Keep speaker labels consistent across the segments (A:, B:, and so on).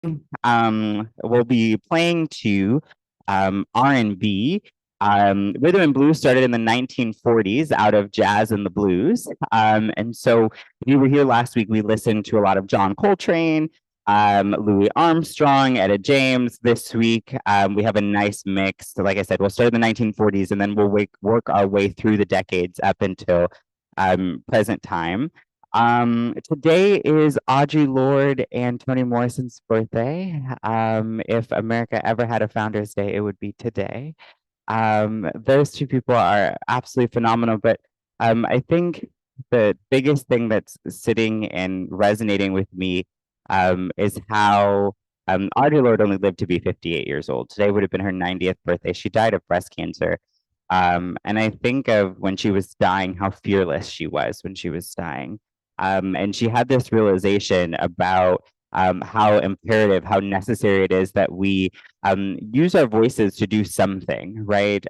A: We'll be playing to R&B. Rhythm and blues started in the 1940s out of jazz and the blues. And so if you were here last week, we listened to a lot of John Coltrane, Louis Armstrong, Etta James. This week, we have a nice mix. So like I said, we'll start in the 1940s and then we'll work our way through the decades up until present time. Today is Audre Lorde and Toni Morrison's birthday. If America ever had a Founders Day, it would be today. Those two people are absolutely phenomenal, but I think the biggest thing that's sitting and resonating with me is how Audre Lorde only lived to be 58 years old. Today would have been her 90th birthday. She died of breast cancer. And I think of when she was dying, how fearless she was when she was dying. And she had this realization about how imperative, how necessary it is that we use our voices to do something, right?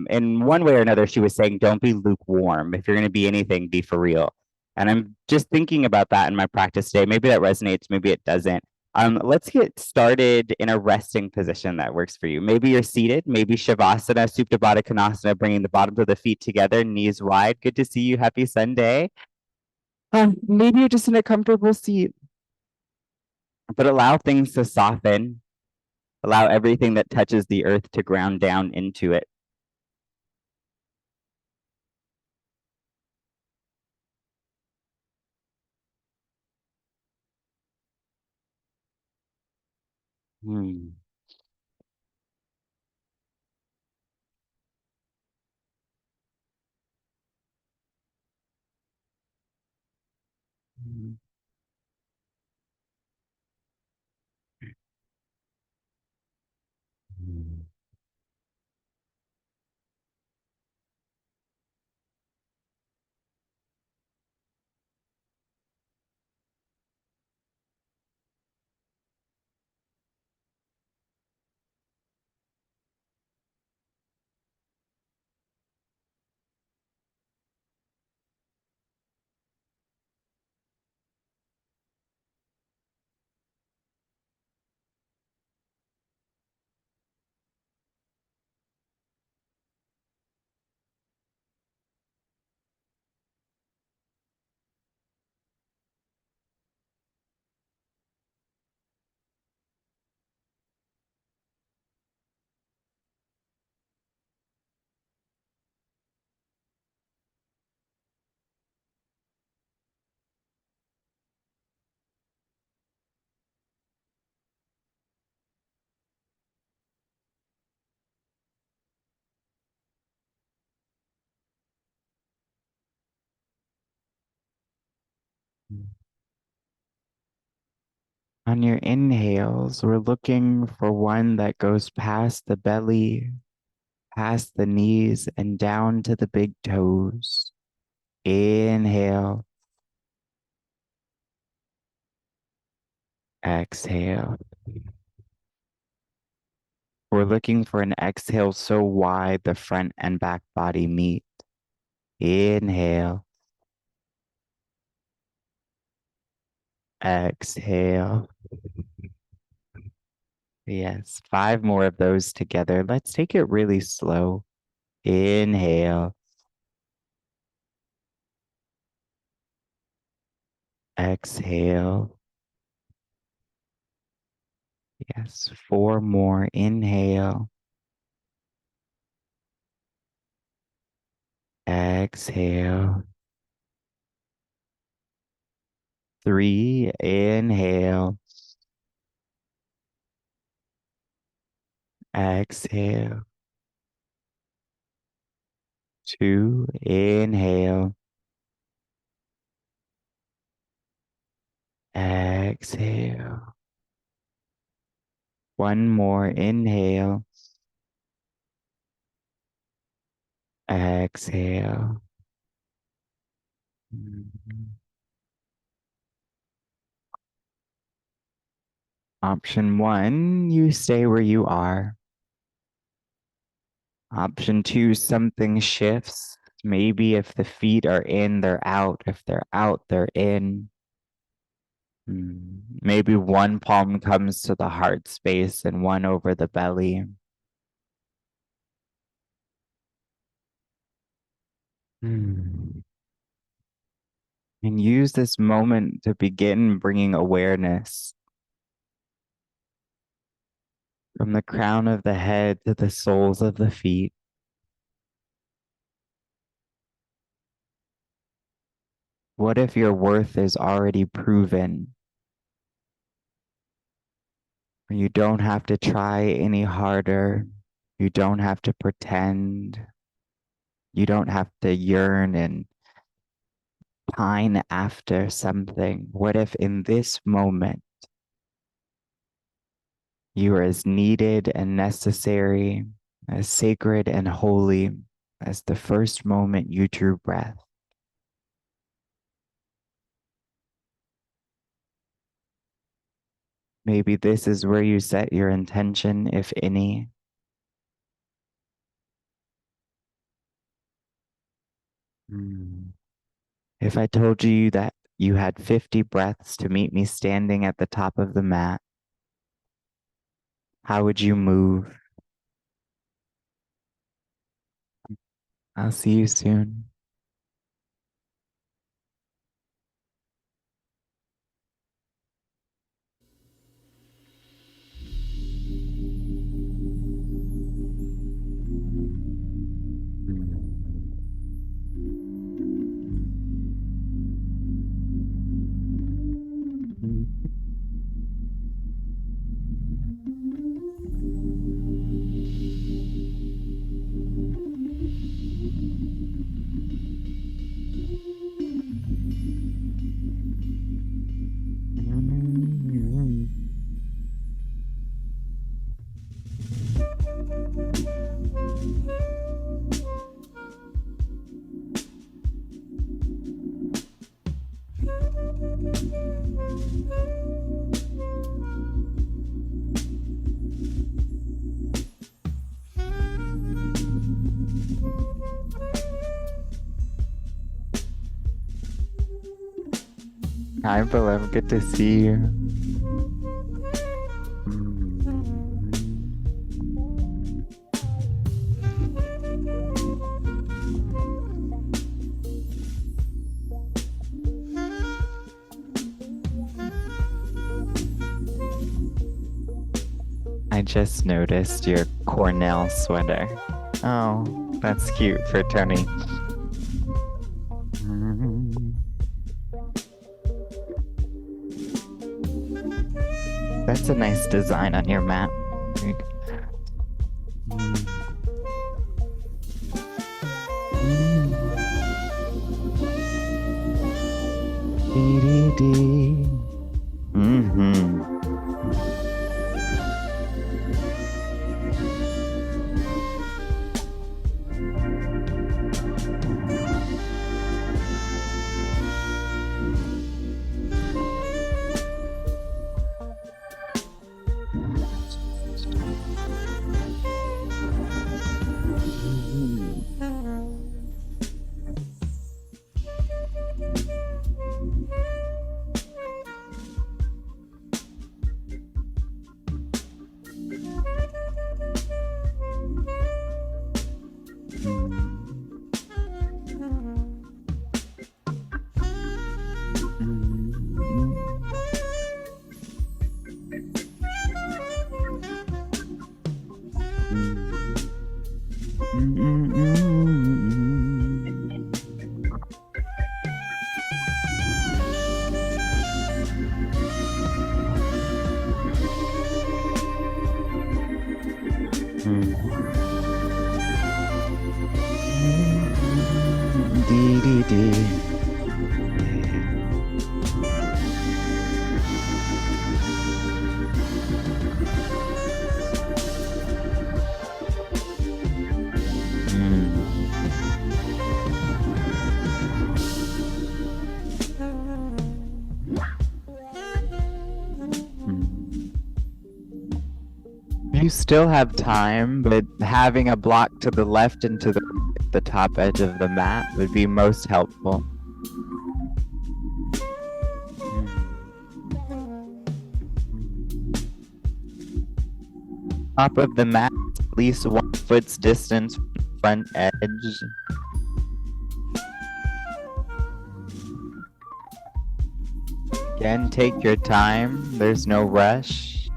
A: In one way or another, she was saying, don't be lukewarm. If you're going to be anything, be for real. And I'm just thinking about that in my practice today. Maybe that resonates, maybe it doesn't. Let's get started in a resting position that works for you. Maybe you're seated, maybe Shavasana, Supta Baddha Konasana, bringing the bottoms of the feet together, knees wide. Good to see you. Happy Sunday. Maybe you're just in a comfortable seat, but allow things to soften. Allow everything that touches the earth to ground down into it. Hmm. Hmm. Hmm. On your inhales, we're looking for one that goes past the belly, past the knees, and down to the big toes. Inhale, exhale. We're looking for an exhale so wide the front and back body meet. Inhale, exhale. Yes, 5 more of those together. Let's take it really slow. Inhale, exhale. Yes, 4 more. Inhale, exhale. 3, inhale, exhale. 2, inhale, exhale. 1 more. Inhale, exhale. Mhm. Option 1, you stay where you are. Option 2, something shifts. Maybe if the feet are in, they're out. If they're out, they're in. Maybe one palm comes to the heart space and one over the belly. And use this moment to begin bringing awareness from the crown of the head to the soles of the feet. What if your worth is already proven? You don't have to try any harder. You don't have to pretend. You don't have to yearn and pine after something. What if in this moment you are as needed and necessary, as sacred and holy as the first moment you drew breath? Maybe this is where you set your intention, if any. If I told you that you had 50 breaths to meet me standing at the top of the mat, how would you move? I'll see you soon. Hi, Willem. Good to see you. I just noticed your Cornell sweater. Oh, that's cute for Tony. That's a nice design on your mat. You still have time, but having a block to the left and to the top edge of the mat would be most helpful. Top of the mat, at least 1 foot's distance from the front edge. Again, take your time. There's no rush.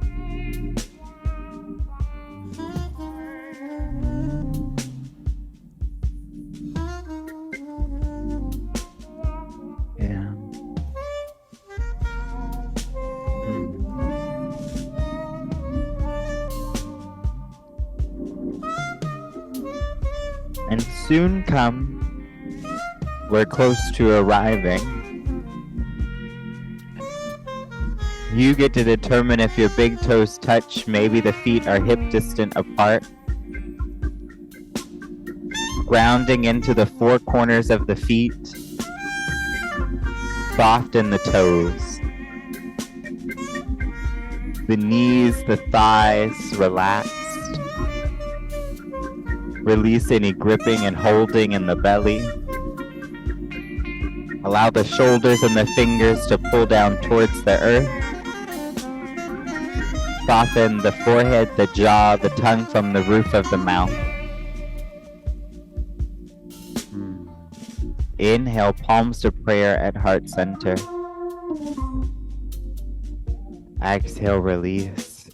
A: Yeah. And soon come. We're close to arriving. You get to determine if your big toes touch. Maybe the feet are hip distant apart. Grounding into the 4 corners of the feet. Soft in the toes. The knees, the thighs relaxed. Release any gripping and holding in the belly. Allow the shoulders and the fingers to pull down towards the earth. Soften the forehead, the jaw, the tongue from the roof of the mouth. Inhale, palms to prayer at heart center. Exhale, release.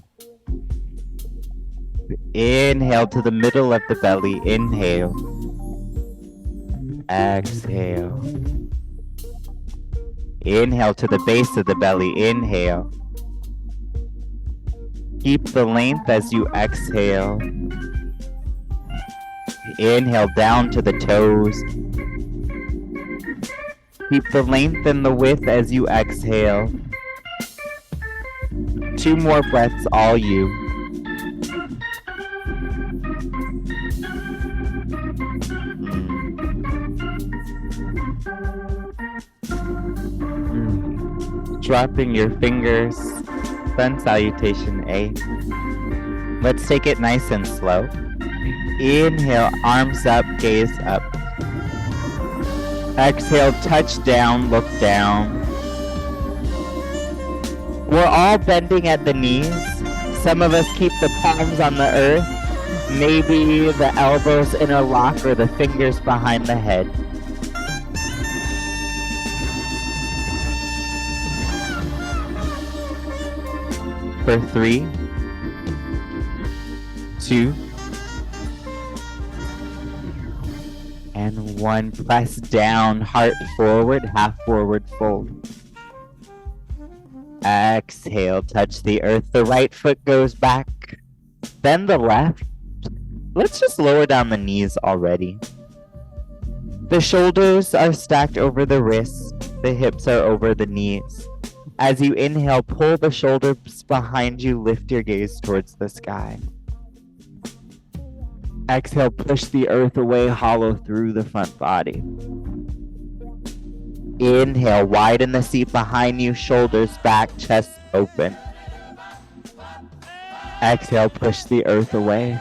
A: Inhale to the middle of the belly. Inhale. Exhale. Inhale to the base of the belly. Inhale. Keep the length as you exhale. Inhale down to the toes. Keep the length and the width as you exhale. 2 more breaths, all you. Dropping your fingers. Sun salutation A. Let's take it nice and slow. Inhale, arms up, gaze up. Exhale, touch down, look down. We're all bending at the knees. Some of us keep the palms on the earth. Maybe the elbows interlock or the fingers behind the head. For 3, 2, and 1. Press down, heart forward, half forward fold. Exhale, touch the earth. The right foot goes back, then the left. Let's just lower down the knees already. The shoulders are stacked over the wrists. The hips are over the knees. As you inhale, pull the shoulders behind you, lift your gaze towards the sky. Exhale, push the earth away, hollow through the front body. Inhale, widen the seat behind you, shoulders back, chest open. Exhale, push the earth away.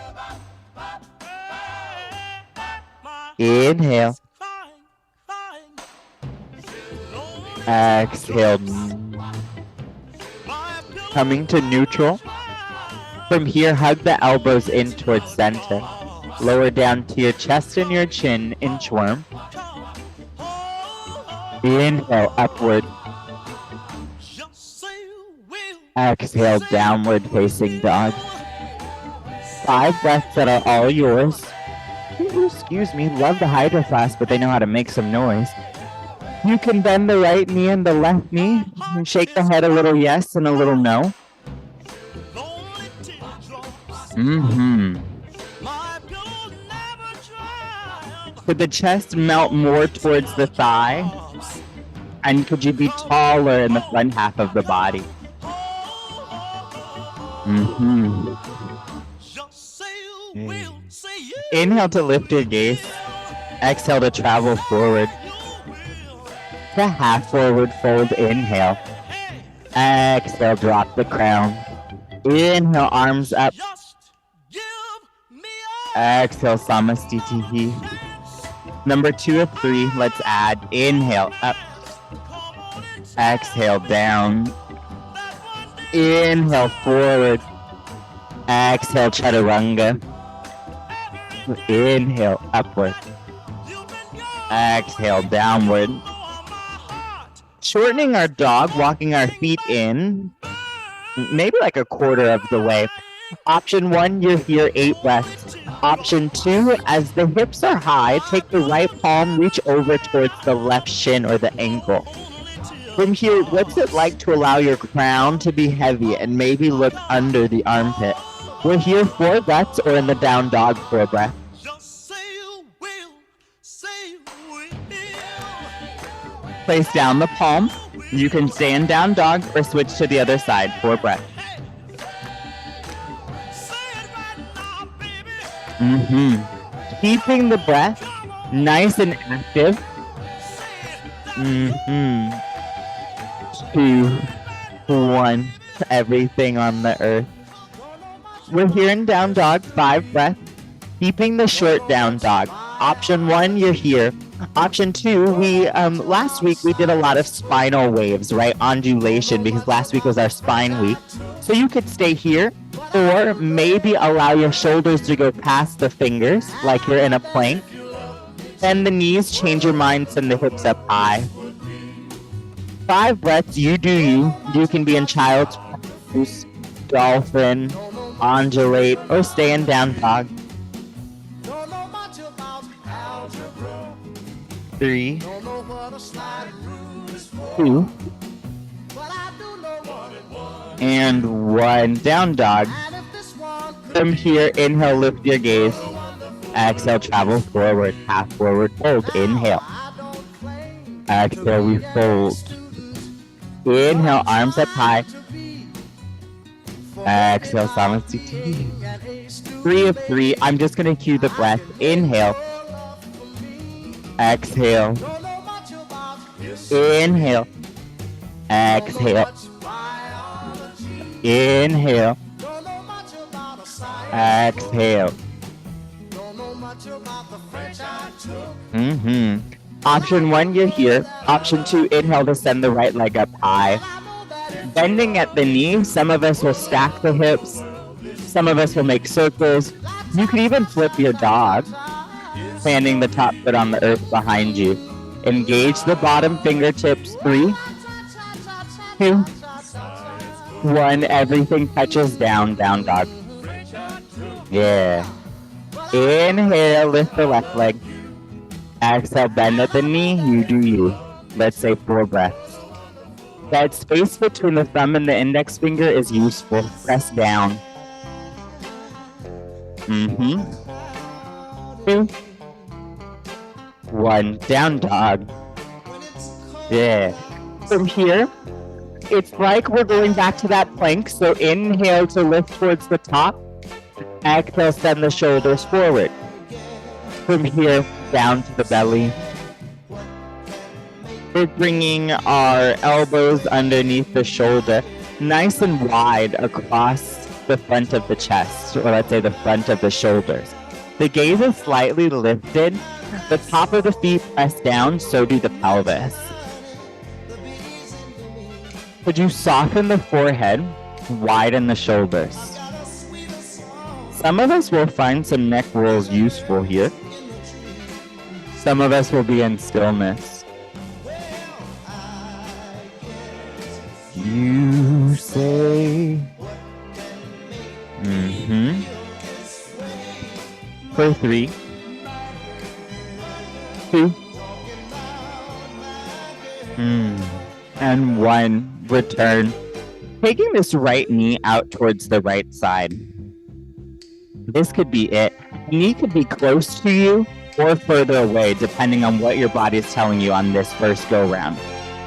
A: Inhale. Exhale. Coming to neutral. From here, hug the elbows in towards center. Lower down to your chest and your chin, inchworm. Inhale, upward. Exhale, downward facing dog. 5 breaths that are all yours. Ooh, excuse me, love the Hydro Flask, but they know how to make some noise. You can bend the right knee and the left knee and shake the head a little yes and a little no. Could the chest melt more towards the thigh? And could you be taller in the front half of the body? Inhale to lift your gaze. Exhale to travel forward. To half forward fold, inhale. Exhale, drop the crown. Inhale, arms up. Exhale, Samastitihi. Number 2 of 3, let's add. Inhale, up. Exhale, down. Inhale, forward. Exhale, chaturanga. Inhale, upward. Exhale, downward. Shortening our dog, walking our feet in, maybe like a quarter of the way. Option 1, you're here 8 breaths. Option 2, as the hips are high, take the right palm, reach over towards the left shin or the ankle. From here, what's it like to allow your crown to be heavy and maybe look under the armpit? We're here 4 breaths or in the down dog for a breath. Place down the palm. You can stay in down dog or switch to the other side for a breath. Keeping the breath nice and active. 2, 1, everything on the earth. We're here in down dog, 5 breaths. Keeping the short down dog. Option 1, you're here. Option 2, we last week we did a lot of spinal waves, right? Undulation, because last week was our spine week. So you could stay here, or maybe allow your shoulders to go past the fingers, like you're in a plank. Bend the knees, change your mind, send the hips up high. 5 breaths, you do you. You can be in child's pose, dolphin, undulate, or stay in down dog. 3, 2, and 1. Down dog. From here, inhale, lift your gaze. Exhale, travel forward, half forward fold. Inhale. Exhale, we fold. Inhale, arms up high. Exhale, Samasthiti. 3 of 3. I'm just going to cue the breath. Inhale. Exhale. Inhale. Exhale. Inhale. Exhale. Option 1, you're here. Option 2, inhale to send the right leg up high. Bending at the knee, some of us will stack the hips. Some of us will make circles. You could even flip your dog, planting the top foot on the earth behind you. Engage the bottom fingertips. 3, 2, 1. Everything touches down, down dog. Yeah. Inhale, lift the left leg. Exhale, bend at the knee. You do you. Let's say 4 breaths. That space between the thumb and the index finger is useful. Press down. 2, 1. Down dog. Yeah. From here, it's like we're going back to that plank. So inhale to lift towards the top. Exhale, send the shoulders forward. From here, down to the belly. We're bringing our elbows underneath the shoulder, nice and wide across the front of the chest, or let's say the front of the shoulders. The gaze is slightly lifted. The top of the feet press down, so do the pelvis. Could you soften the forehead, widen the shoulders? Some of us will find some neck rolls useful here. Some of us will be in stillness. You say, for 3, 2, and 1. Return. Taking this right knee out towards the right side. This could be it. Knee could be close to you or further away, depending on what your body is telling you on this first go-round.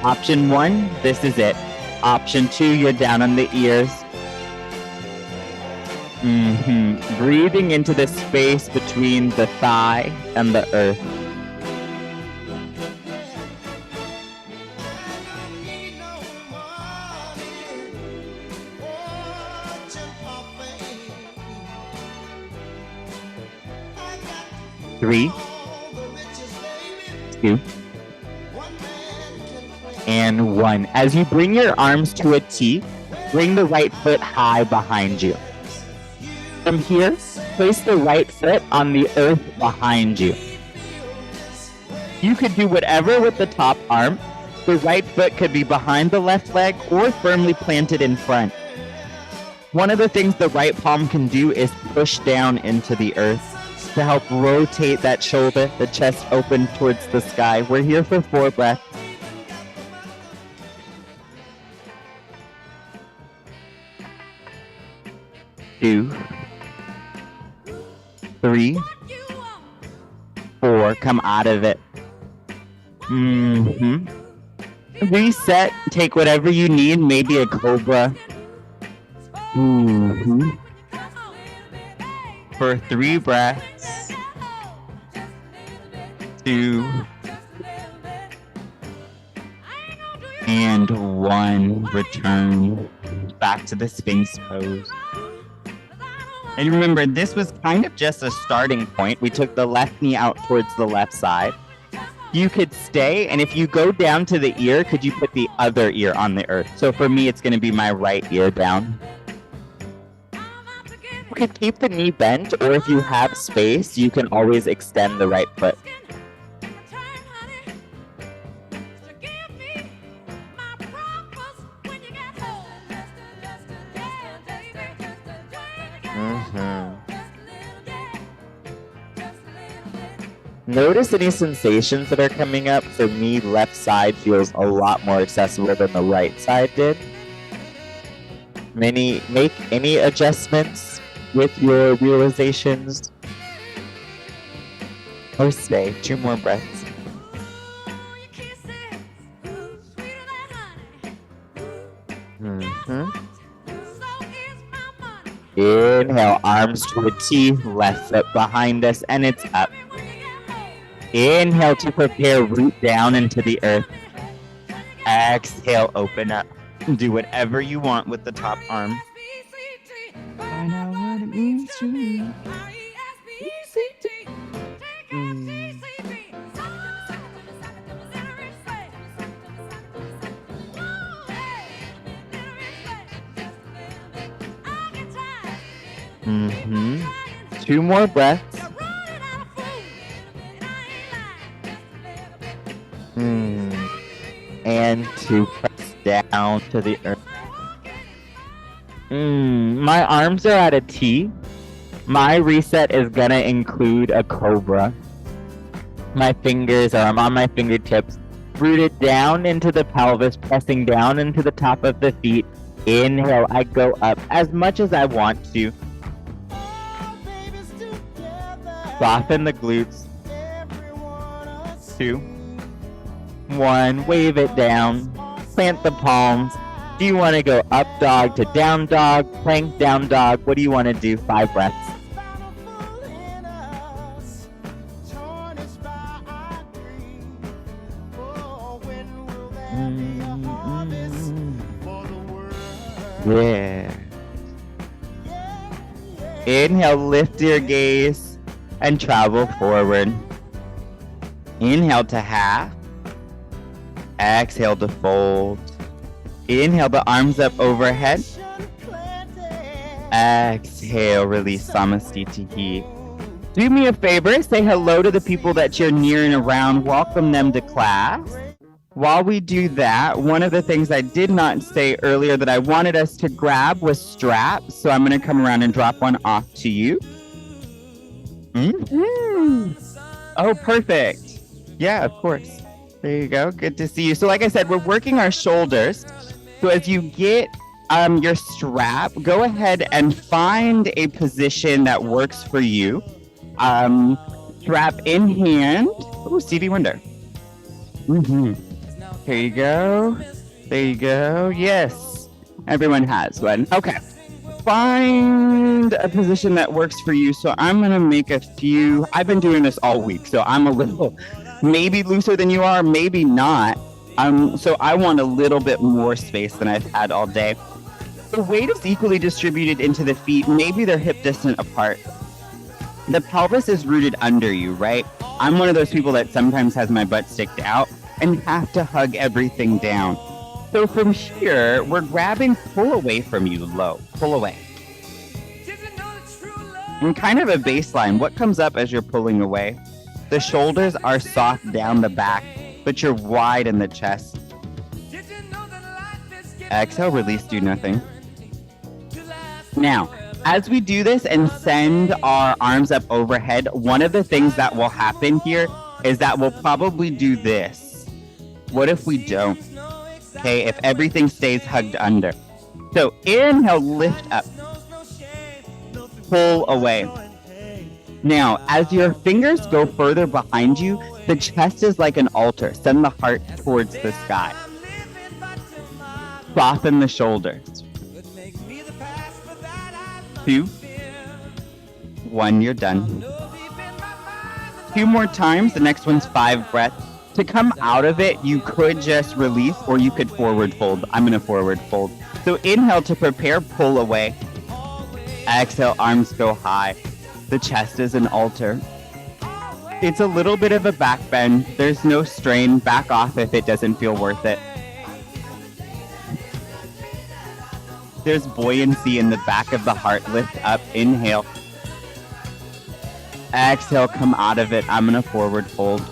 A: Option 1, this is it. Option 2, you're down on the ears. Breathing into the space between the thigh and the earth. Three, 2, and 1. As you bring your arms to a T, bring the right foot high behind you. From here, place the right foot on the earth behind you. You could do whatever with the top arm. The right foot could be behind the left leg or firmly planted in front. One of the things the right palm can do is push down into the earth to help rotate that shoulder, the chest open towards the sky. We're here for 4 breaths. 2, 3, 4. Come out of it. Reset. Take whatever you need. Maybe a cobra. For 3 breaths. 2 and 1. Return back to the Sphinx pose. And remember, this was kind of just a starting point. We took the left knee out towards the left side. You could stay, and if you go down to the ear, could you put the other ear on the earth? So for me, it's going to be my right ear down. You could keep the knee bent, or if you have space, you can always extend the right foot. Notice any sensations that are coming up. For me, left side feels a lot more accessible than the right side did. Make any adjustments with your realizations. Or stay. 2 more breaths. Inhale, arms to a T, left foot behind us, and it's up. Inhale to prepare, root down into the earth. Exhale, open up. Do whatever you want with the top arm. I know what it means to me. Two more breaths. And to press down to the earth. My arms are at a T. My reset is gonna include a cobra. My fingers are on my fingertips, rooted down into the pelvis, pressing down into the top of the feet. Inhale, I go up as much as I want to. Soften the glutes. 2, 1, wave it down, plant the palms. Do you want to go up dog to down dog, plank down dog? What do you want to do? 5 breaths. Yeah. Inhale, lift your gaze and travel forward. Inhale to half. Exhale to fold. Inhale the arms up overhead. Exhale, release Samastitihi. Do me a favor, say hello to the people that you're near and around. Welcome them to class. While we do that, one of the things I did not say earlier that I wanted us to grab was straps. So I'm going to come around and drop one off to you. Oh, perfect. Yeah, of course. There you go. Good to see you. So like I said, we're working our shoulders. So as you get your strap, go ahead and find a position that works for you. Strap in hand. Oh, Stevie Wonder. Here you go. There you go. Yes. Everyone has one. Okay. Find a position that works for you. So I'm going to make a few. I've been doing this all week, so I'm a little maybe looser than you are, maybe not. So I want a little bit more space than I've had all day. The weight is equally distributed into the feet. Maybe they're hip distant apart. The pelvis is rooted under you, right? I'm one of those people that sometimes has my butt sticked out and have to hug everything down. So from here, we're grabbing, pull away from you, low, pull away. And kind of a baseline. What comes up as you're pulling away? The shoulders are soft down the back, but you're wide in the chest. Exhale, release, do nothing. Now, as we do this and send our arms up overhead, one of the things that will happen here is that we'll probably do this. What if we don't? Okay, if everything stays hugged under. So inhale, lift up. Pull away. Now, as your fingers go further behind you, the chest is like an altar. Send the heart towards the sky. Soften the shoulders. 2, 1, you're done. 2 more times. The next one's 5 breaths. To come out of it, you could just release or you could forward fold. I'm going to forward fold. So inhale to prepare, pull away. Exhale, arms go high. The chest is an altar. It's a little bit of a back bend. There's no strain. Back off if it doesn't feel worth it. There's buoyancy in the back of the heart. Lift up, inhale. Exhale, come out of it. I'm going to forward fold.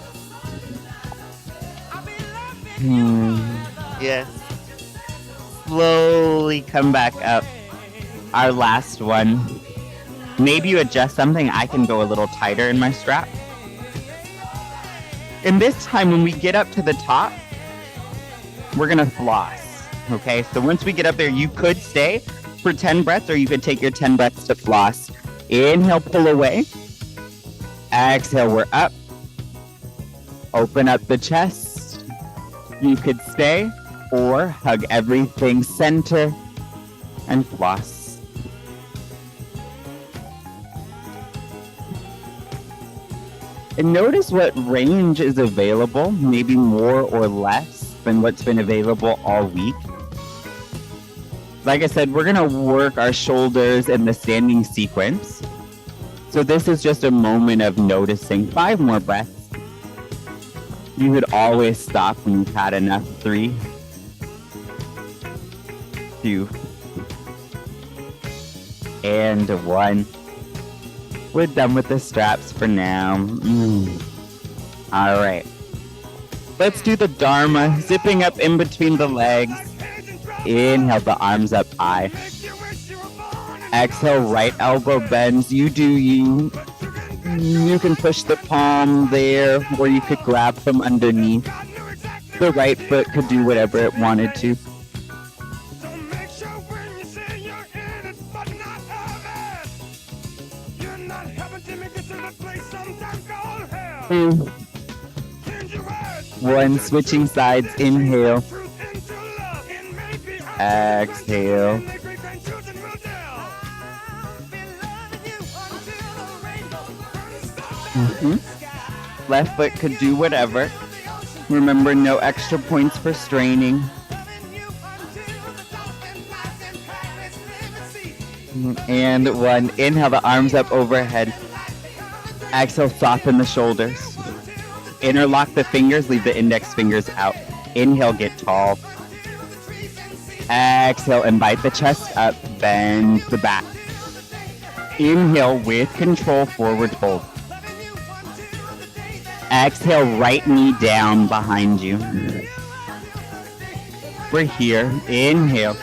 A: Yes. Slowly come back up. Our last one. Maybe you adjust something. I can go a little tighter in my strap. And this time when we get up to the top, we're going to floss. Okay, so once we get up there, you could stay for 10 breaths or you could take your 10 breaths to floss. Inhale, pull away. Exhale, we're up. Open up the chest. You could stay or hug everything center and floss. And notice what range is available, maybe more or less than what's been available all week. Like I said, we're going to work our shoulders in the standing sequence. So this is just a moment of noticing. 5 more breaths. You could always stop when you've had enough. 3, 2, and 1. We're done with the straps for now. All right. Let's do the Dharma, zipping up in between the legs. Inhale, the arms up high. Exhale, right elbow bends. You do you. You can push the palm there, or you could grab from underneath. The right foot could do whatever it wanted to. One, switching sides, inhale. Exhale. Left foot could do whatever. Remember, no extra points for straining. And 1, inhale, the arms up overhead. Exhale, soften the shoulders. Interlock the fingers, leave the index fingers out. Inhale, get tall. Exhale, invite the chest up, bend the back. Inhale with control, forward fold. Exhale, right knee down behind you. We're here. Inhale.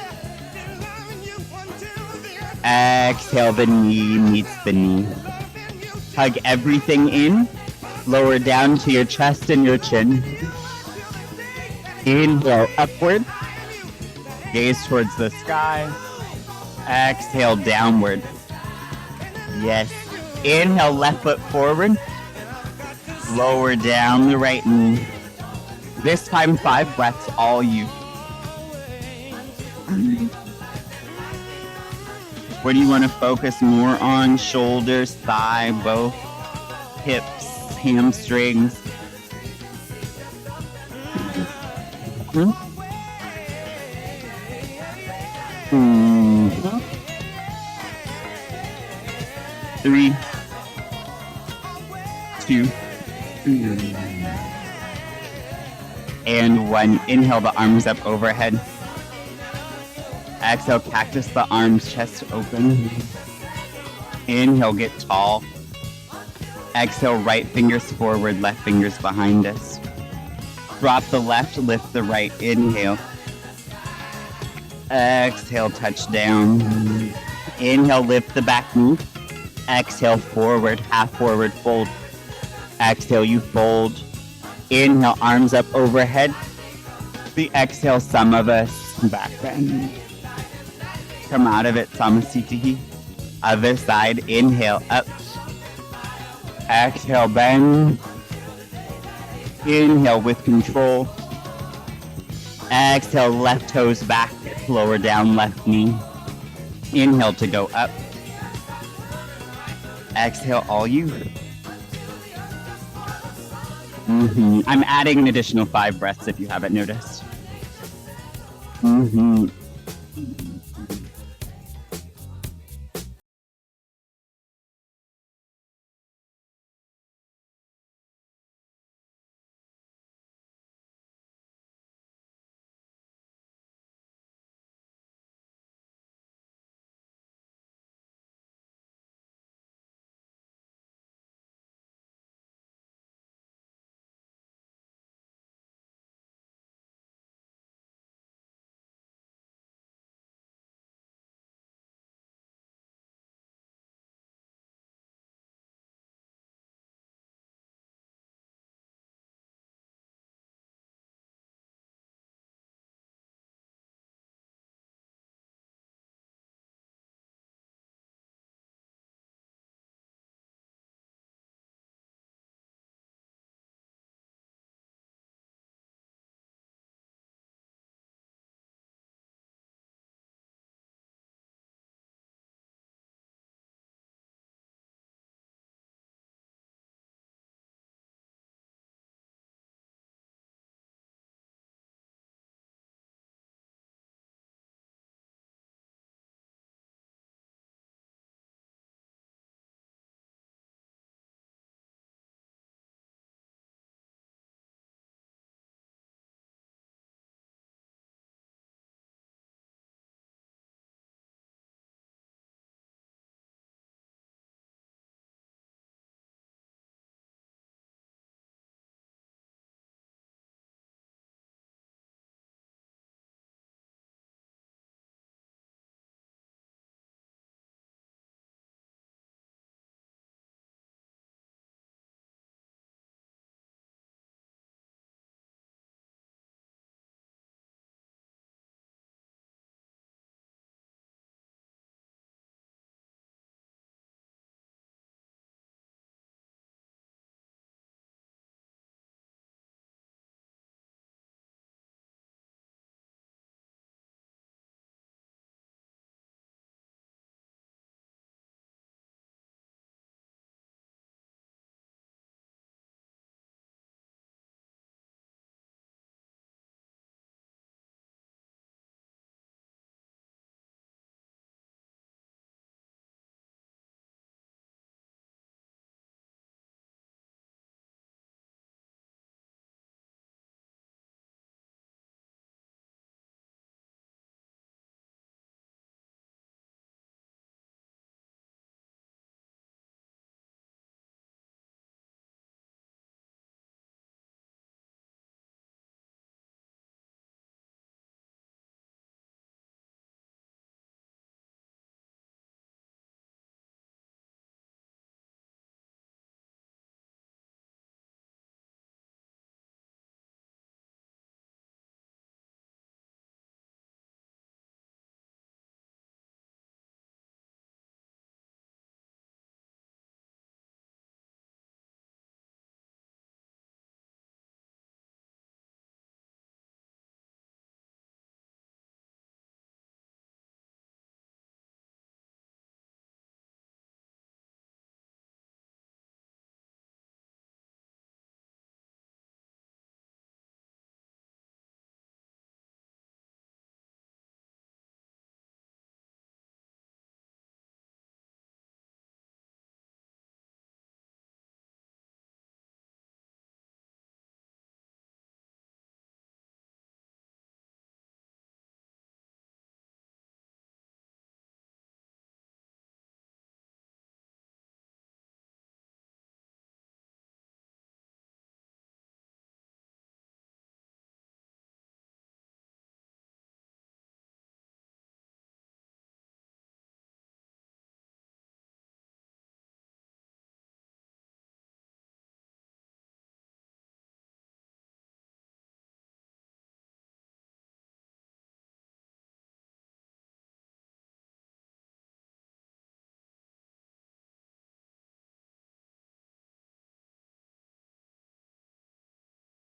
A: Exhale, the knee meets the knee. Hug everything in. Lower down to your chest and your chin. Inhale, upward. Gaze towards the sky. Exhale, downward. Yes. Inhale, left foot forward. Lower down the right knee. This time, 5 breaths, all you. What do you want to focus more on? Shoulders, thigh, both, hips, hamstrings. Three, 2, and 1. Inhale, the arms up overhead. Exhale, cactus the arms, chest open. Inhale, get tall. Exhale, right fingers forward, left fingers behind us. Drop the left, lift the right. Inhale. Exhale, touch down. Inhale, lift the back knee. Exhale, forward, half forward fold. Exhale, you fold. Inhale, arms up overhead. The exhale, some of us back bend. Come out of it, Samasthiti. Other side, inhale, up. Exhale, bend. Inhale with control. Exhale, left toes back, lower down left knee. Inhale to go up. Exhale, all you. I'm adding an additional 5 breaths if you haven't noticed.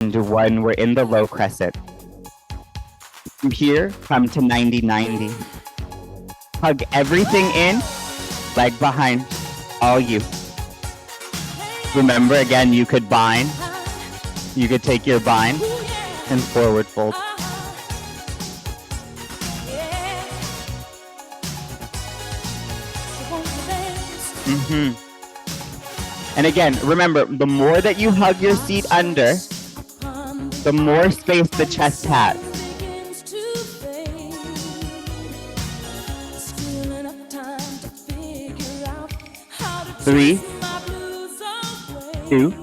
A: and one, we're in the low crescent. From here, come to 90-90. Hug everything in, leg behind, all you. Remember, again, you could bind. You could take your bind and forward fold. And again, remember, the more that you hug your seat under, the more space the chest has. Three, two,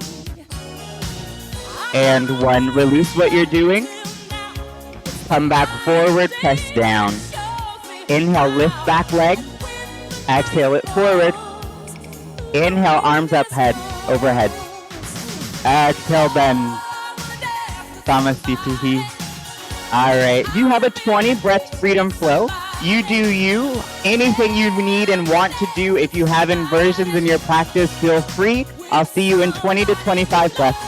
A: and one. Release what you're doing. Come back forward, press down. Inhale, lift back leg. Exhale it forward. Inhale, arms up, head overhead. Exhale, bend. Samasthiti. All right. You have a 20 breath freedom flow. You do you. Anything you need and want to do. If you have inversions in your practice, feel free. I'll see you in 20 to 25 breaths.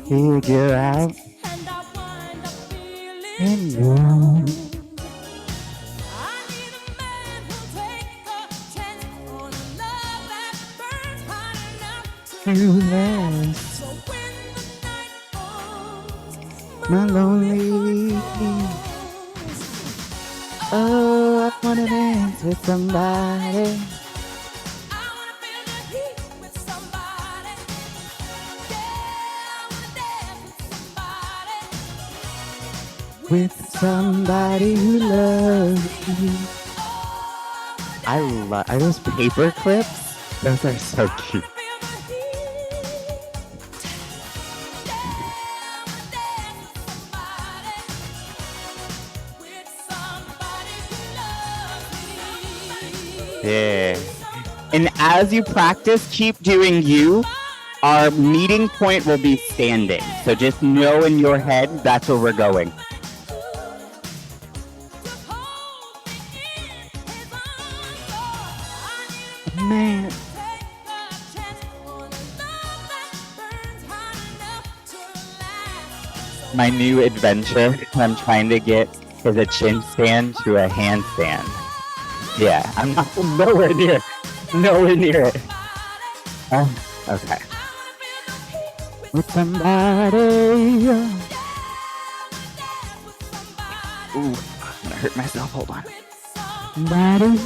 A: Figure out and you. My lonely. Oh, I wanna dance with somebody. With somebody who loves you. Are those paper clips? Those are so cute. Yeah. And as you practice, keep doing you. Our meeting point will be standing. So just know in your head, that's where we're going. Man. My new adventure I'm trying to get is a chin stand to a handstand. Yeah, I'm not nowhere near it. Okay. With somebody. Ooh, I'm gonna hurt myself. Hold on. Somebody.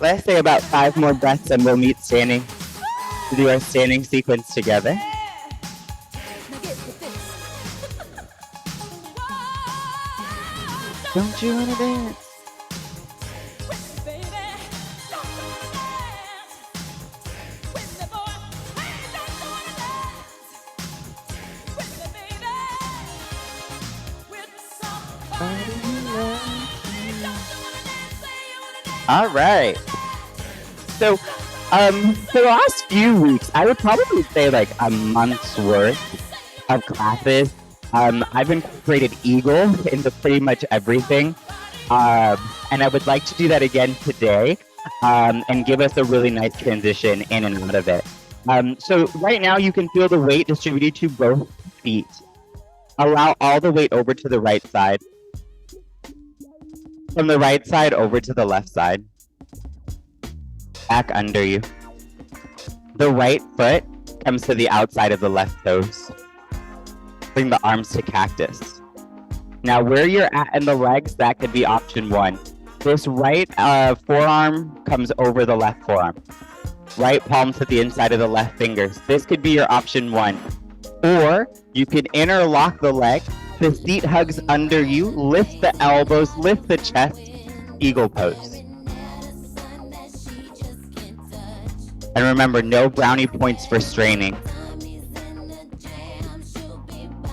A: Let's say about 5 more breaths and we'll meet standing to do our standing sequence together. Don't you wanna dance? All right. So, for the last few weeks, I would probably say like a month's worth of classes. I've incorporated Eagle into pretty much everything. And I would like to do that again today, and give us a really nice transition in and out of it. So right now you can feel the weight distributed to both feet. Allow all the weight over to the right side. From the right side over to the left side. Back under you. The right foot comes to the outside of the left toes. Bring the arms to cactus. Now where you're at in the legs, that could be option 1. This right forearm comes over the left forearm. Right palm to the inside of the left fingers. This could be your option 1. Or you can interlock the leg. The seat hugs under you. Lift the elbows, lift the chest. Eagle pose. And remember, no brownie points for straining.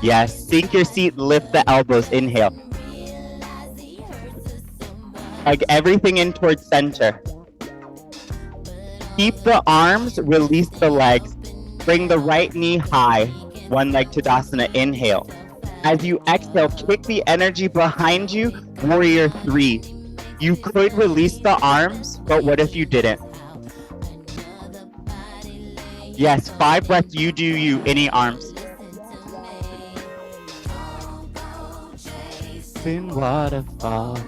A: Yes, sink your seat, lift the elbows, inhale. Hug everything in towards center. Keep the arms, release the legs. Bring the right knee high. One leg Tadasana, inhale. As you exhale, kick the energy behind you, warrior 3. You could release the arms, but what if you didn't? Yes, 5 breaths, you do you, any arms. In waterfall.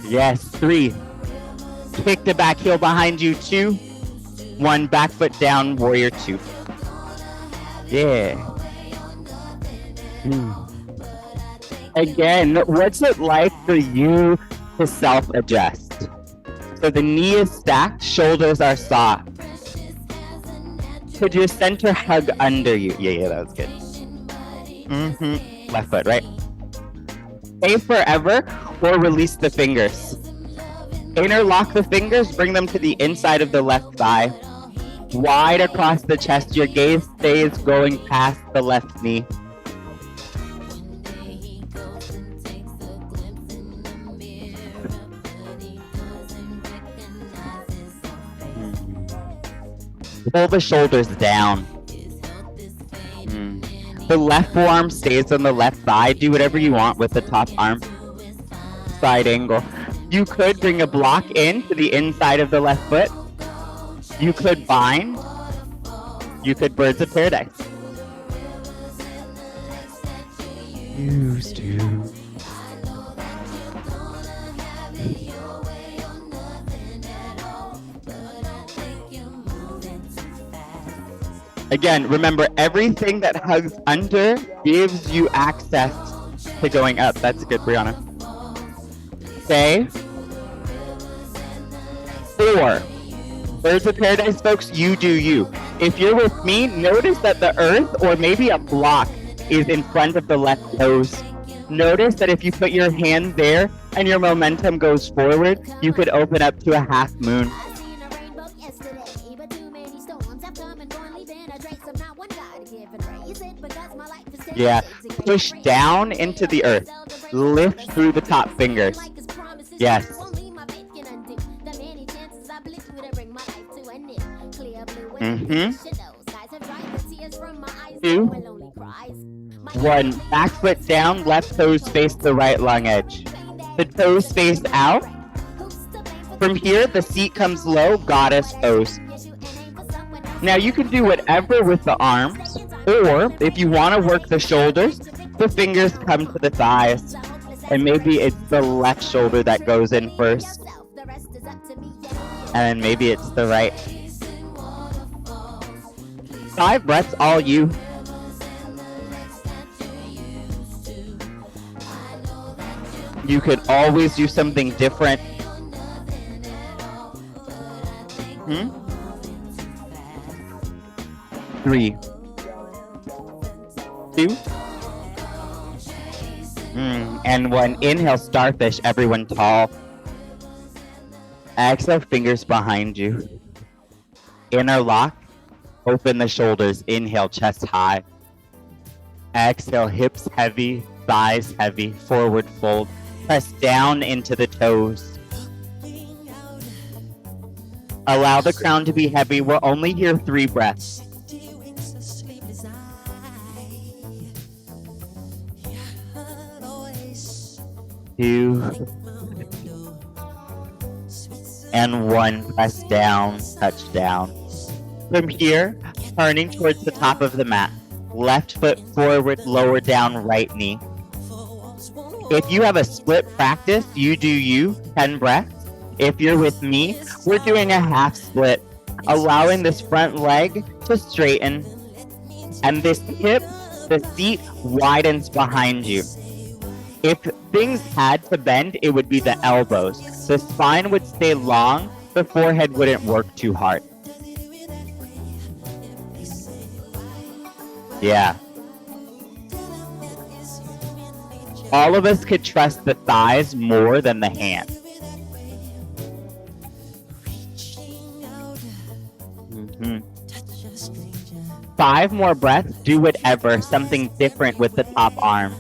A: Yes, 3. Kick the back heel behind you, 2. 1, back foot down, warrior 2. Yeah. Again, what's it like for you to self-adjust? So the knee is stacked, shoulders are soft. Could your center hug under you? Yeah, that was good. Left foot, right? Stay forever or release the fingers. Interlock the fingers, bring them to the inside of the left thigh. Wide across the chest, your gaze stays going past the left knee. Pull the shoulders down. The left forearm stays on the left thigh. Do whatever you want with the top arm. Side angle. You could bring a block in to the inside of the left foot. You could bind. You could birds of paradise. Used to. Again, remember, everything that hugs under gives you access to going up. That's good, Brianna. Stay. 4. Birds of paradise, folks, you do you. If you're with me, notice that the earth or maybe a block is in front of the left toes. Notice that if you put your hand there and your momentum goes forward, you could open up to a half moon. Yeah, push down into the earth. Lift through the top fingers. Yes. 2, 1, back foot down, left toes face the right lung edge. The toes face out. From here, the seat comes low, goddess pose. Now you can do whatever with the arms, or if you want to work the shoulders, the fingers come to the thighs. And maybe it's the left shoulder that goes in first. And then maybe it's the right. 5 breaths, all you. You could always do something different. 3, 2, and 1. Inhale, starfish, everyone tall. Exhale, fingers behind you. Interlock, open the shoulders. Inhale, chest high. Exhale, hips heavy, thighs heavy, forward fold. Press down into the toes. Allow the crown to be heavy. We're only here 3 breaths. 2, and 1. Press down, touch down. From here, turning towards the top of the mat. Left foot forward, lower down, right knee. If you have a split practice, you do you, 10 breaths. If you're with me, we're doing a half split, allowing this front leg to straighten. And this hip, the seat widens behind you. If things had to bend, it would be the elbows. The spine would stay long, the forehead wouldn't work too hard. Yeah. All of us could trust the thighs more than the hand. Mm-hmm. 5 more breaths, do whatever, something different with the top arm.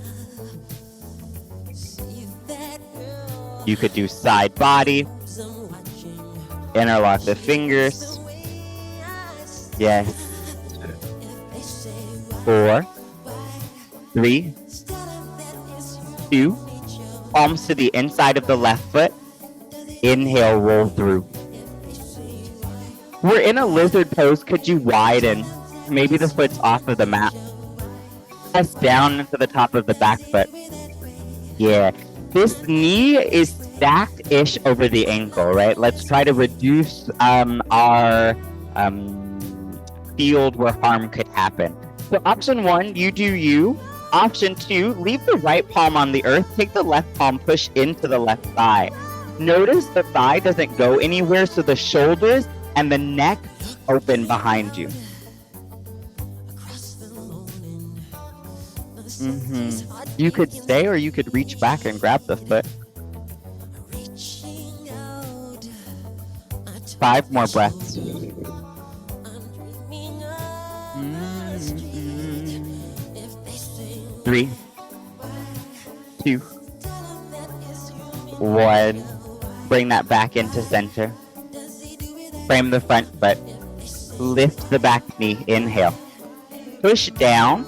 A: You could do side body, interlock the fingers. Yes. 4, 3, 2, palms to the inside of the left foot. Inhale, roll through. We're in a lizard pose. Could you widen? Maybe the foot's off of the mat. Press down into the top of the back foot. Yeah. This knee is stacked-ish over the ankle, right? Let's try to reduce our field where harm could happen. So option 1, you do you. Option 2, leave the right palm on the earth. Take the left palm, push into the left thigh. Notice the thigh doesn't go anywhere, so the shoulders and the neck open behind you. You could stay or you could reach back and grab the foot. 5 more breaths. 3, 2, 1. Bring that back into center. Frame the front foot. Lift the back knee. Inhale. Push down.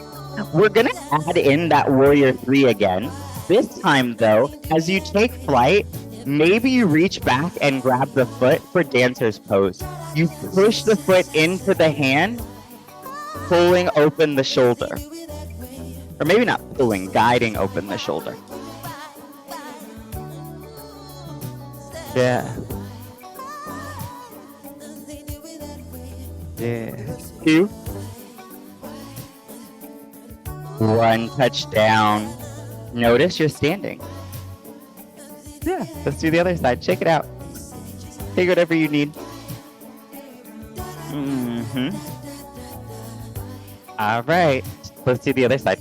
A: We're going to add in that warrior 3 again. This time, though, as you take flight, maybe you reach back and grab the foot for dancer's pose. You push the foot into the hand, pulling open the shoulder. Or maybe not pulling, guiding open the shoulder. Yeah. Yeah. 2, 1, touch down. Notice you're standing. Yeah, let's do the other side. Shake it out. Take whatever you need. All right, let's do the other side.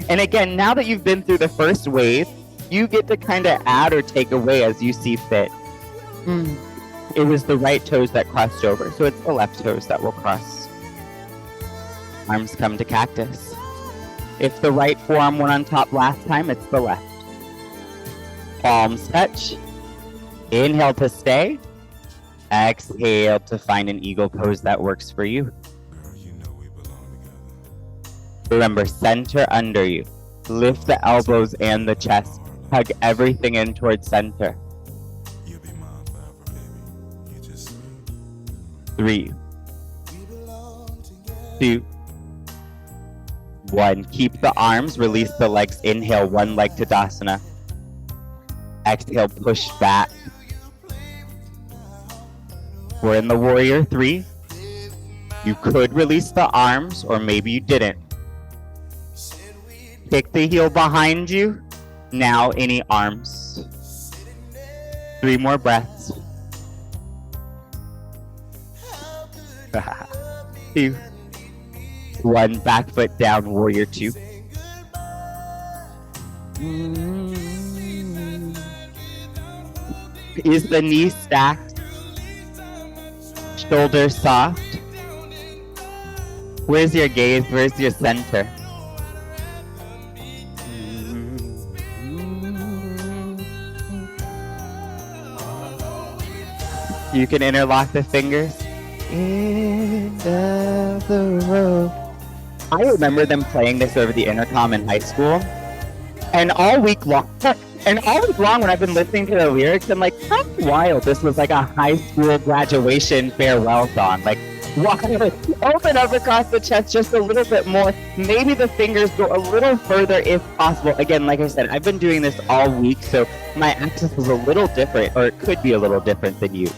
A: And again, now that you've been through the first wave, you get to kind of add or take away as you see fit. It was the right toes that crossed over, so it's the left toes that will cross. Arms come to cactus. If the right forearm went on top last time, it's the left. Palms touch. Inhale to stay. Exhale to find an eagle pose that works for you. Remember, center under you. Lift the elbows and the chest. Hug everything in towards center. 3, 2, 1. Keep the arms, release the legs. Inhale, one leg Tadasana. Exhale, push back. We're in the warrior 3. You could release the arms, or maybe you didn't. Kick the heel behind you. Now any arms. 3 more breaths. 2, 1. Back foot down, warrior 2. Is the knee stacked? Shoulders soft? Where's your gaze? Where's your center? You can interlock the fingers. End of the road. I remember them playing this over the intercom in high school. And all week long when I've been listening to the lyrics, I'm like, how wild this was like a high school graduation farewell song. Like, open up across the chest just a little bit more. Maybe the fingers go a little further if possible. Again, like I said, I've been doing this all week, so my access is a little different, or it could be a little different than you.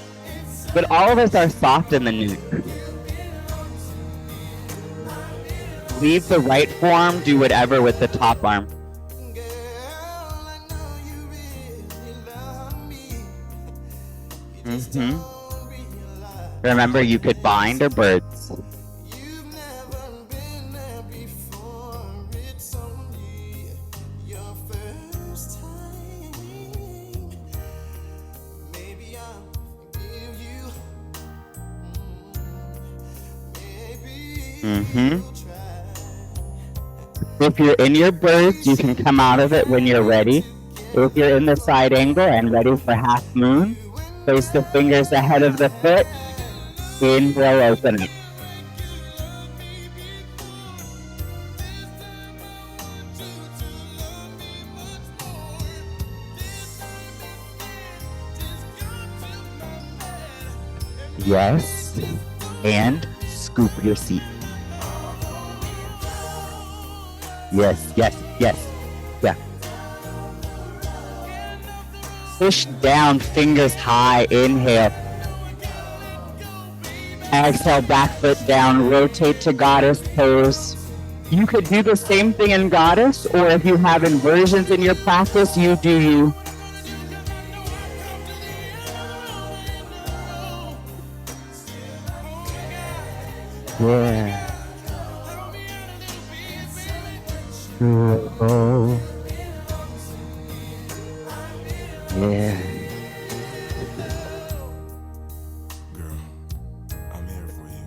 A: But all of us are soft in the neck. Leave the right forearm, do whatever with the top arm. Mhm. Remember, you could bind or birds. Mhm. If you're in your birds, you can come out of it when you're ready. If you're in the side angle and ready for half moon, place the fingers ahead of the foot. Inhale, open it. Yes. And scoop your seat. Yes, yes, yes. Yeah. Push down, fingers high. Inhale. Exhale, back foot down. Rotate to goddess pose. You could do the same thing in goddess, or if you have inversions in your practice, you do you. Yeah. Oh. Yeah.
B: Girl, I'm here for you.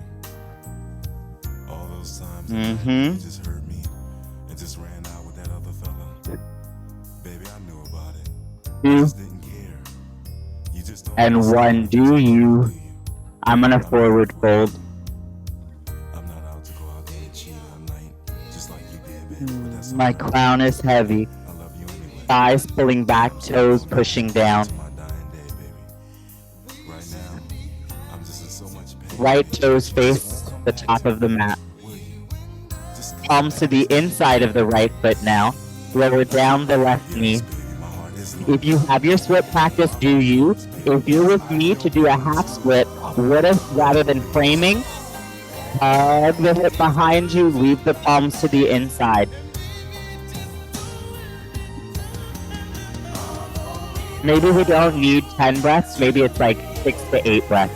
B: All those times
A: Mhm.
B: you just hurt me and just ran out with that other fella. Baby, I knew about it. You
A: Two
B: just didn't care. You just don't
A: and
B: understand.
A: one. Do you?
B: Do you?
A: I'm gonna forward fold.
B: I'm not out to go out there and cheat all night, just like you did, baby. But that's
A: My
B: alright.
A: crown is heavy.
B: I love you anyway.
A: Thighs pulling back, toes pushing down.
B: It's my dying day, baby. Right now, I'm just in so much pain.
A: Right toes face the top of the mat.
B: Will you? Just
A: Palms to the inside of the right foot now. Lower down the left knee.
B: yes, baby. My heart is
A: If you have your split practice, do you? If you're with me to do a half split, what if rather than framing, hug the hip behind you, leave the palms to the inside. Maybe we don't need 10 breaths, maybe it's like 6 to 8 breaths.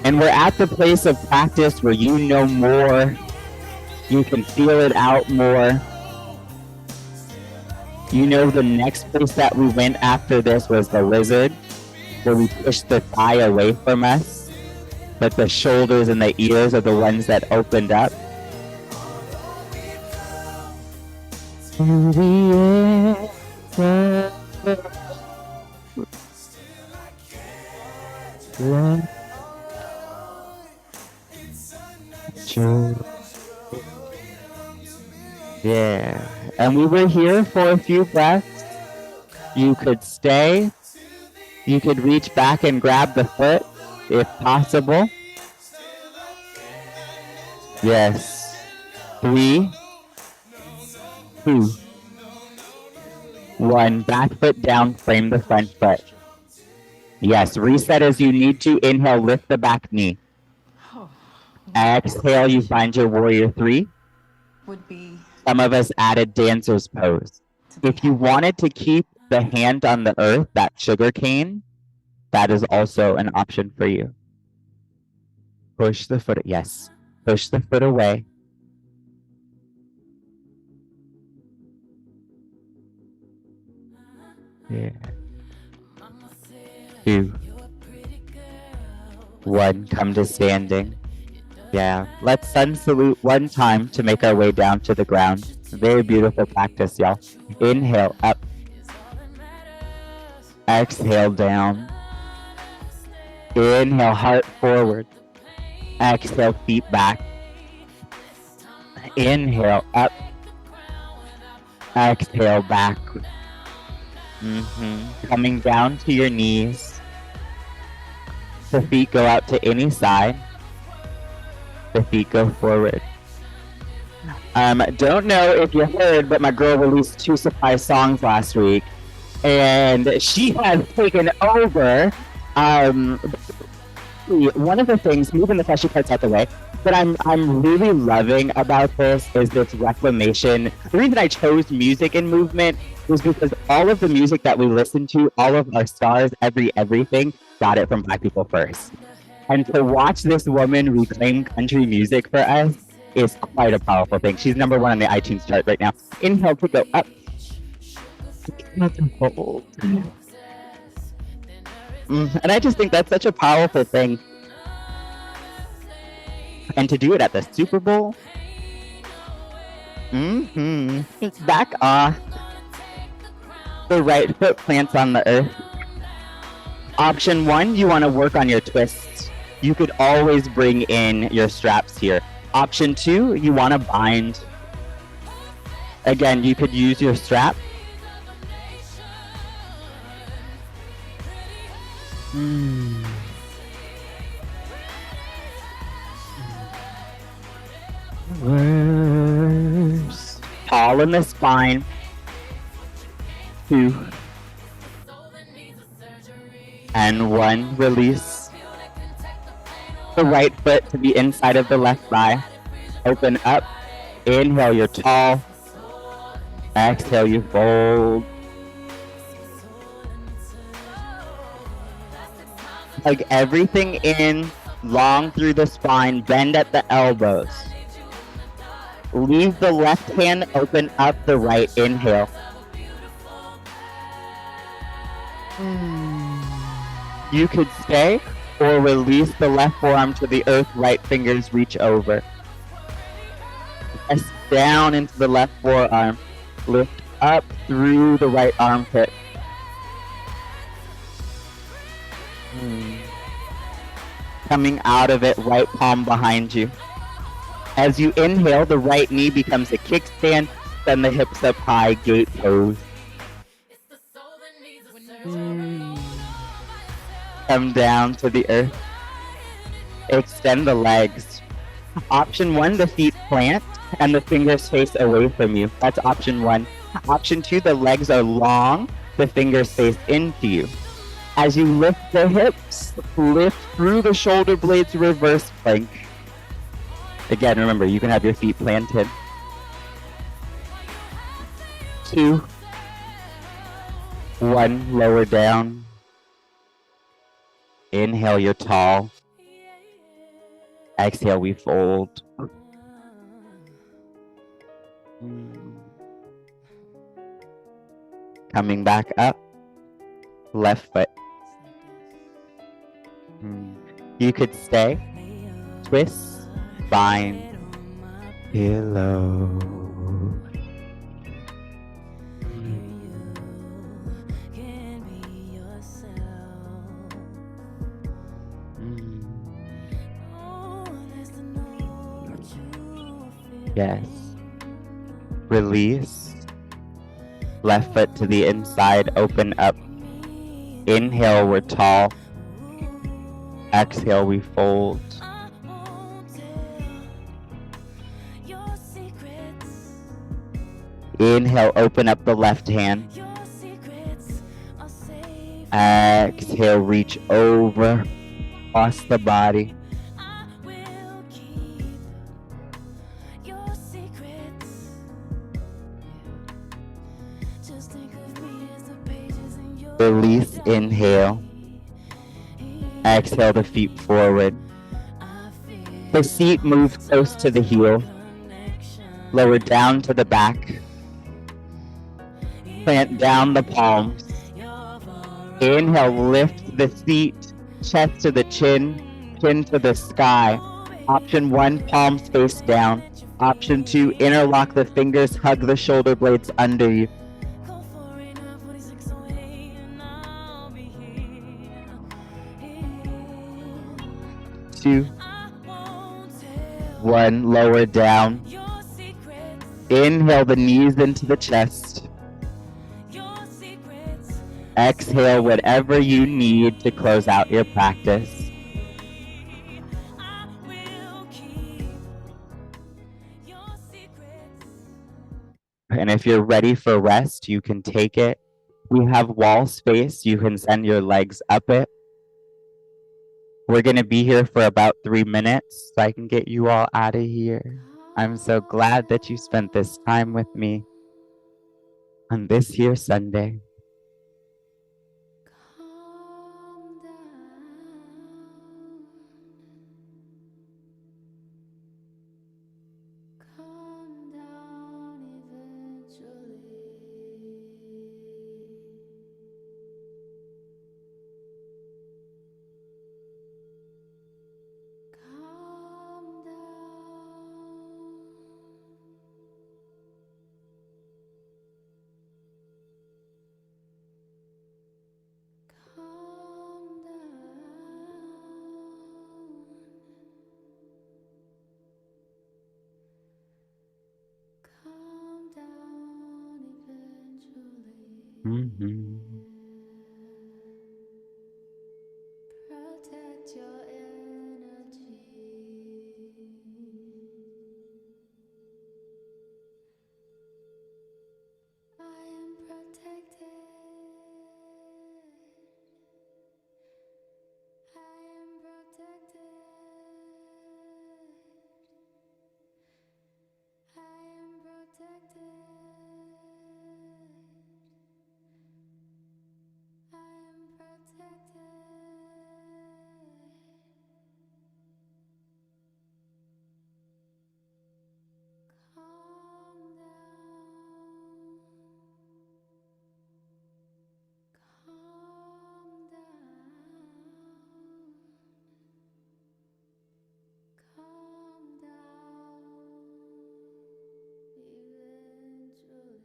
A: And we're at the place of practice where you know more, you can feel it out more. You know the next place that we went after this was the lizard, where we pushed the thigh away from us, but the shoulders and the ears are the ones that opened up. Yeah, and we were here for a few breaths. You could stay. You could reach back and grab the foot, if possible. Yes. 3, 2, 1. Back foot down, frame the front foot. Yes, reset as you need to. Inhale, lift the back knee. Exhale, you find your warrior 3.
C: Would be
A: Some of us added dancer's pose.
C: to be
A: If you wanted to keep the hand on the earth, that sugar cane, that is also an option for you. Push the foot, yes. Push the foot away. Yeah. 2, 1, come to standing. Yeah, let's sun salute one time to make our way down to the ground. Very beautiful practice, y'all. Inhale, up. Exhale, down. Inhale, heart forward. Exhale, feet back. Inhale, up. Exhale, back. Coming down to your knees. The feet go out to any side. The feet go forward. Don't know if you heard, but my girl released 2 surprise songs last week, and she has taken over. honestly, one of the things, moving the fleshy parts out the way, that I'm really loving about this is this reclamation. The reason I chose music and movement was because all of the music that we listen to, all of our stars, everything, got it from Black People First. And to watch this woman reclaim country music for us is quite a powerful thing. She's number 1 on the iTunes chart right now. Inhale to go up. Hold. And I just think that's such a powerful thing. And to do it at the Super Bowl. Back off. The right foot plants on the earth. Option 1, you want to work on your twists. You could always bring in your straps here. Option 2, you want to bind. Again, you could use your strap. Worse. Tall in the spine. 2 and 1. Release. The right foot to the inside of the left thigh. Open up. Inhale, you're tall. Exhale, you fold. Hug everything in, long through the spine, bend at the elbows. Leave the left hand, open up the right, inhale. You could stay or release the left forearm to the earth, right fingers reach over. Press down into the left forearm. Lift up through the right armpit. Coming out of it, right palm behind you. As you inhale, the right knee becomes a kickstand, then the hips up high, gate pose. Come down to the earth. Extend the legs. Option 1, the feet plant and the fingers face away from you. That's option 1. Option 2, the legs are long, the fingers face into you. As you lift the hips, lift through the shoulder blades, reverse plank. Again, remember, you can have your feet planted. 2, 1, lower down. Inhale, you're tall. Exhale, we fold. Coming back up. Left foot. You could stay. Twist. Bind. Pillow. Yes. Release. Left foot to the inside, open up. Inhale, we're tall. Exhale, we fold. Inhale, open up the left hand. Exhale, reach over, across the body. Release, inhale. Exhale the feet forward. The seat moves close to the heel. Lower down to the back. Plant down the palms. Inhale, lift the seat, chest to the chin, chin to the sky. Option 1, palms face down. Option 2, interlock the fingers, hug the shoulder blades under you. 2, 1, lower down. Inhale the knees into the chest. Exhale whatever you need to close out your practice. And if you're ready for rest, you can take it. We have wall space. You can send your legs up it. We're going to be here for about 3 minutes so I can get you all out of here. I'm so glad that you spent this time with me on this here Sunday.
C: Calm down eventually. Calm down. Calm down. Calm down eventually. Protect your energy. I am protected. I am protected. I am protected. I am protected. Calm down. Calm down. Calm down eventually.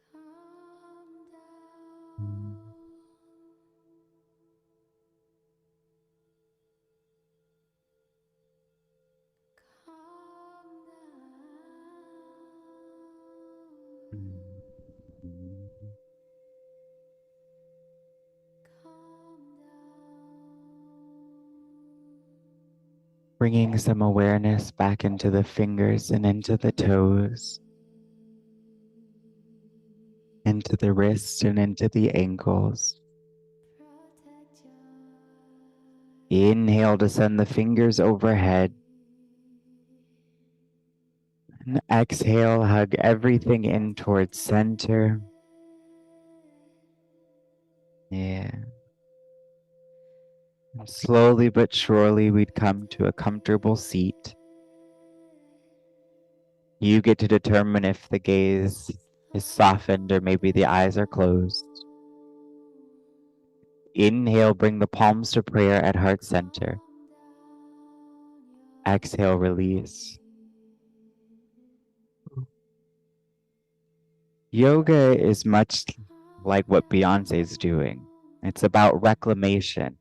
C: Calm down. Calm down. Calm down.
A: Bringing some awareness back into the fingers and into the toes, into the wrists and into the ankles.
C: Protect your
A: Inhale to send the fingers overhead. And exhale, hug everything in towards center. Yeah. And slowly but surely, we'd come to a comfortable seat. You get to determine if the gaze is softened or maybe the eyes are closed. Inhale, bring the palms to prayer at heart center. Exhale, release. Yoga is much like what Beyonce is doing. It's about reclamation.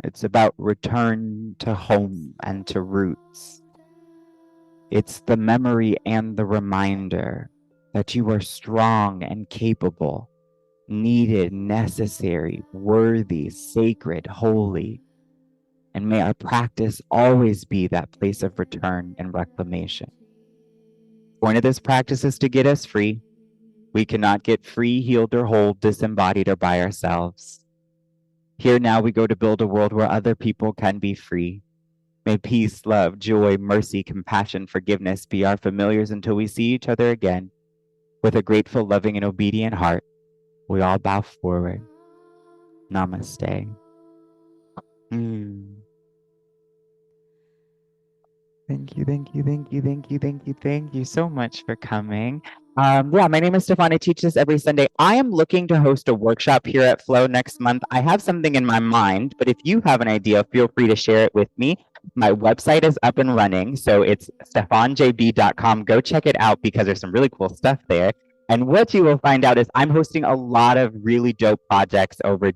A: It's about return to home and to roots. It's the memory and the reminder that you are strong and capable, needed, necessary, worthy, sacred, holy. And may our practice always be that place of return and reclamation. The point of this practice is to get us free. We cannot get free, healed, or whole, disembodied, or by ourselves. Here now we go to build a world where other people can be free. May peace, love, joy, mercy, compassion, forgiveness be our familiars until we see each other again. With a grateful, loving, and obedient heart, we all bow forward. Namaste. Thank you, thank you, thank you, thank you, thank you, thank you so much for coming. Yeah, my name is Stefan. I teach this every Sunday. I am looking to host a workshop here at Flow next month. I have something in my mind, but if you have an idea, feel free to share it with me. My website is up and running, so it's stefanjb.com. Go check it out because there's some really cool stuff there. And what you will find out is I'm hosting a lot of really dope projects over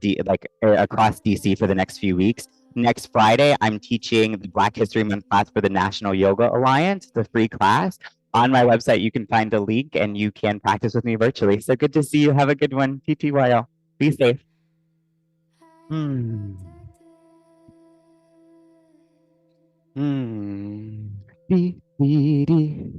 A: across DC for the next few weeks. Next Friday, I'm teaching the Black History Month class for the National Yoga Alliance, the free class. on my website, you can find a link and you can practice with me virtually. So good to see you. Have a good one. TTYL. Be safe. Hmm. Hmm. Dee, dee, dee.